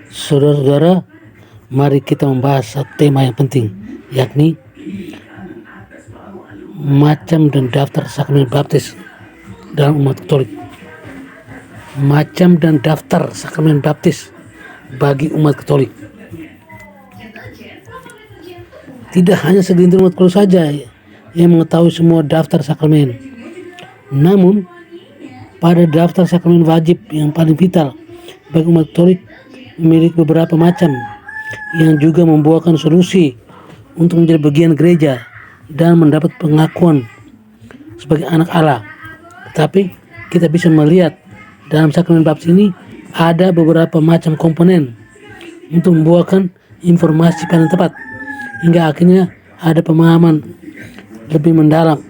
Saudara-saudara, mari kita membahas satu tema yang penting, yakni macam dan daftar sakramen baptis dalam umat Katolik. Macam dan daftar sakramen baptis bagi umat Katolik. Tidak hanya segelintir umat Katolik saja yang mengetahui semua daftar sakramen, namun pada daftar sakramen wajib yang paling vital bagi umat Katolik memiliki beberapa macam yang juga membuahkan solusi untuk menjadi bagian gereja dan mendapat pengakuan sebagai anak Allah. Tetapi kita bisa melihat dalam sakramen baptis ini ada beberapa macam komponen untuk membuahkan informasi paling tepat, hingga akhirnya ada pemahaman lebih mendalam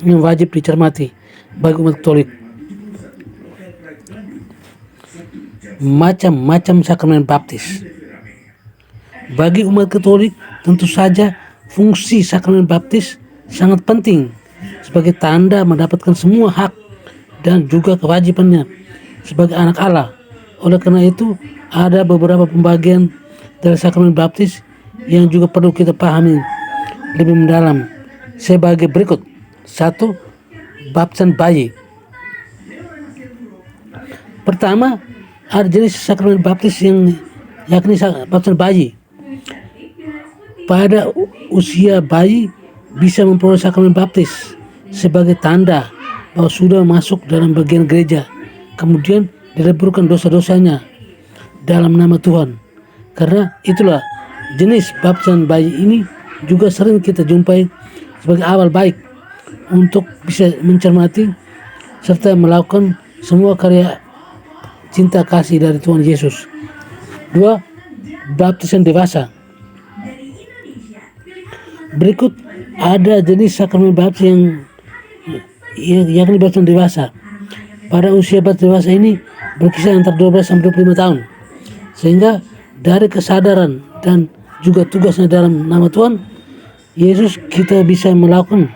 yang wajib dicermati bagi umat Katolik. Macam-macam sakramen baptis. Bagi umat Katolik, tentu saja fungsi sakramen baptis sangat penting sebagai tanda mendapatkan semua hak dan juga kewajibannya sebagai anak Allah. Oleh karena itu, ada beberapa pembagian dari sakramen baptis yang juga perlu kita pahami lebih mendalam sebagai berikut. 1. Baptisan bayi. Pertama, ada jenis sakramen baptis yang yakni baptisan bayi. Pada usia bayi bisa memperoleh sakramen baptis sebagai tanda bahwa sudah masuk dalam bagian gereja, kemudian dileburkan dosa-dosanya dalam nama Tuhan. Karena itulah jenis baptisan bayi ini juga sering kita jumpai sebagai awal baik untuk bisa mencermati serta melakukan semua karya cinta kasih dari Tuhan Yesus. 2. Baptisan dewasa. Berikut ada jenis sakramen baptis yang yakni baptisan dewasa. Pada usia baptis dewasa ini berkisar antara 12 sampai 25 tahun. Sehingga dari kesadaran dan juga tugasnya dalam nama Tuhan Yesus, kita bisa melakukan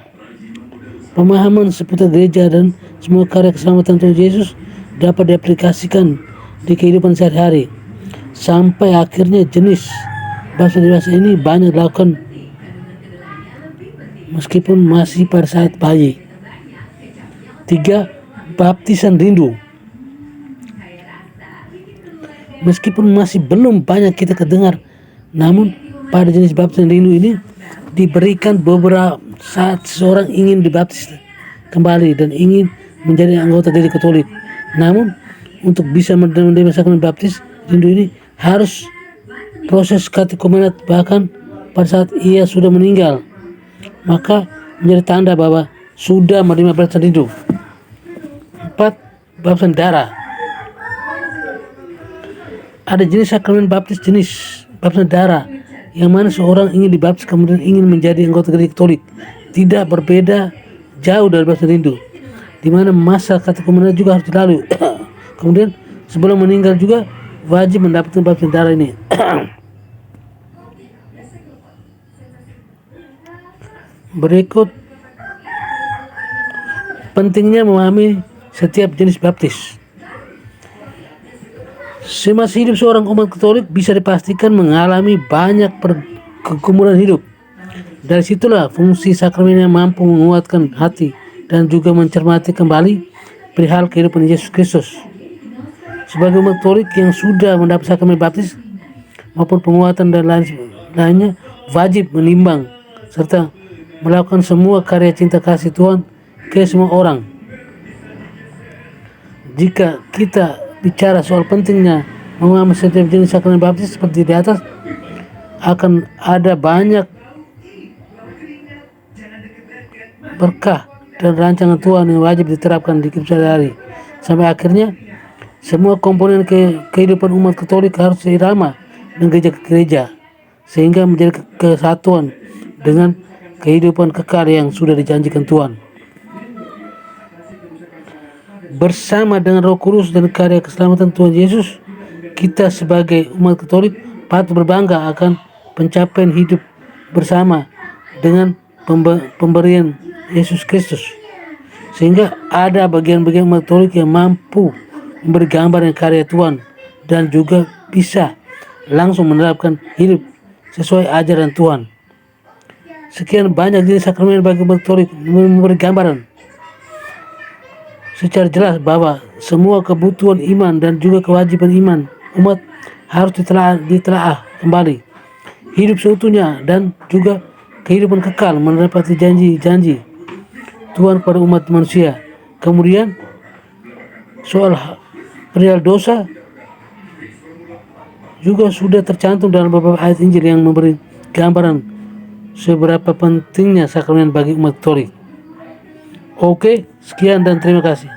pemahaman seputar gereja dan semua karya keselamatan Tuhan Yesus dapat diaplikasikan di kehidupan sehari-hari. Sampai akhirnya jenis baptisan dewasa ini banyak dilakukan meskipun masih pada saat bayi. 3. Baptisan rindu. Meskipun masih belum banyak kita kedengar, namun pada jenis baptisan rindu ini diberikan beberapa saat seseorang ingin dibaptis kembali dan ingin menjadi anggota gereja Katolik. Namun untuk bisa menerima sakramen baptis rindu ini harus proses katekumenat, bahkan pada saat ia sudah meninggal, maka menjadi tanda bahwa sudah menerima baptisan rindu. 4. Baptisan darah. Ada jenis sakramen baptis jenis baptisan darah yang mana seorang ingin dibaptis kemudian ingin menjadi anggota gereja Katolik. Tidak berbeda jauh dari baptisan rindu, di mana masa katekumenat juga harus dilalui. Kemudian sebelum meninggal juga wajib mendapatkan baptisan darah ini. Berikut pentingnya memahami setiap jenis baptis. Semasa hidup seorang umat Katolik bisa dipastikan mengalami banyak pergumulan hidup. Dari situlah fungsi sakramen yang mampu menguatkan hati dan juga mencermati kembali perihal kehidupan Yesus Kristus. Sebagai umat Katolik yang sudah mendapat sakramen baptis maupun penguatan dan lainnya, wajib menimbang serta melakukan semua karya cinta kasih Tuhan ke semua orang. Jika kita bicara soal pentingnya memahami setiap jenis sakramen baptis seperti di atas, akan ada banyak berkah dan rancangan Tuhan yang wajib diterapkan di kehidupan sehari-hari. Sampai akhirnya semua komponen kehidupan umat Katolik harus seirama dengan gereja ke gereja, sehingga menjadi kesatuan dengan kehidupan kekal yang sudah dijanjikan Tuhan. Bersama dengan Roh Kudus dan karya keselamatan Tuhan Yesus, kita sebagai umat Katolik patut berbangga akan pencapaian hidup bersama dengan pemberian Yesus Kristus, sehingga ada bagian-bagian umat Katolik yang mampu memberi gambar dan karya Tuhan dan juga bisa langsung menerapkan hidup sesuai ajaran Tuhan. Sekian banyak jenis sakramen bagi umat Katolik memberi gambaran secara jelas bahwa semua kebutuhan iman dan juga kewajiban iman umat harus ditelaah kembali. Hidup seutuhnya dan juga kehidupan kekal menepati janji-janji Tuhan kepada umat manusia. Kemudian soal perihal dosa juga sudah tercantum dalam beberapa ayat Injil yang memberi gambaran seberapa pentingnya sakramen bagi umat Katolik. Oke, sekian dan terima kasih.